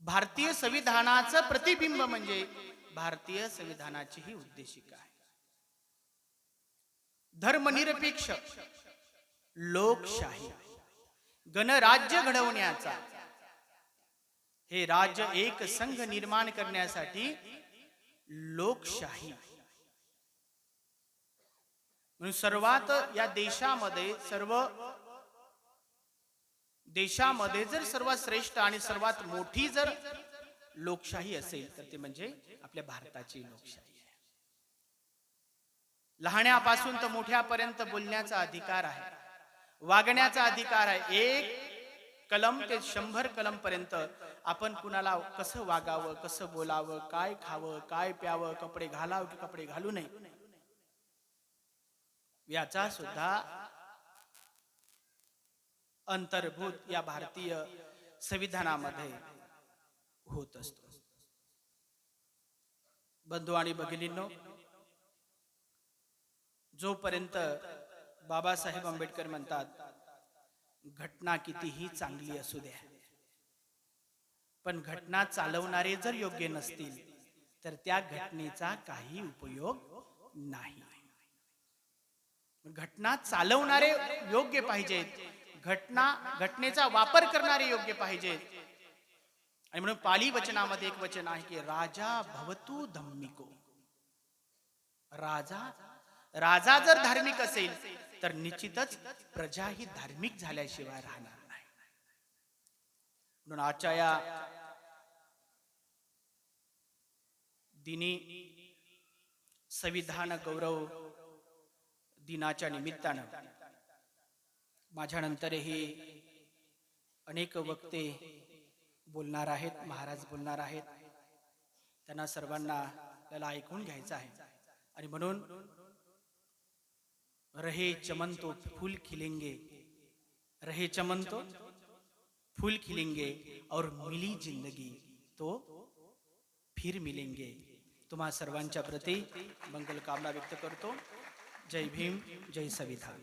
भारतीय संविधानाचं प्रतिबिंब म्हणजे भारतीय संविधानाची ही उद्देशिका आहे. धर्मनिरपेक्ष, लोकशाही, गणराज्य घडवण्याचा, हे राज्य एक संघ निर्माण करण्यासाठी लोकशाही. म्हणून सर्वात या देशामध्ये जर सर्वात श्रेष्ठ आणि सर्वात मोठी जर लोकशाही असेल तर ते म्हणजे आपल्या भारताची लोकशाही आहे. लहाण्यापासून तर मोठ्यापर्यंत बोलण्याचा अधिकार आहे, वागण्याचा अधिकार आहे. 1 कलम ते 100 कलम पर्यंत आपण कुणाला कसं वागावं, कसं बोलावं, काय खावं, काय प्यावं, कपडे घालावं की कपडे घालू नये, याचा सुद्धा अंतर्भूत या भारतीय संविधानामध्ये होत असतो. बंधू आणि भगिनींनो, जोपर्यंत बाबासाहेब आंबेडकर म्हणतात घटना कितीही चांगली असू द्या, पण घटना चालवणारे जर योग्य नसतील तर त्या घटनेचा काही उपयोग नाही. घटना चालवणारे योग्य पाहिजेत, घटनेचा वापर करणारे योग्य पाहिजेत. आणि म्हणून पाली वचनामध्ये एक वचन आहे की राजा भवतु धम्मिको. राजा जर धार्मिक असेल तर निश्चितच प्रजा ही धार्मिक झाल्याशिवाय राहणार नाही. म्हणून आजच्या या दिनी संविधान गौरव दिनाच्या निमित्तानं माझ्यानंतरही अनेक वक्ते बोलणार आहेत, महाराज बोलणार आहेत. त्यांना सर्वांना त्याला ऐकून घ्यायचं आहे. आणि म्हणून रहे चमन तो फूल खिलेंगे, रहे चमन तो फूल खिलेंगे और मिली जिंदगी तो फिर मिलेंगे. तुम्हा सर्वांच्या प्रती मंगल कामना व्यक्त करतो. जय भीम, जय संविधान.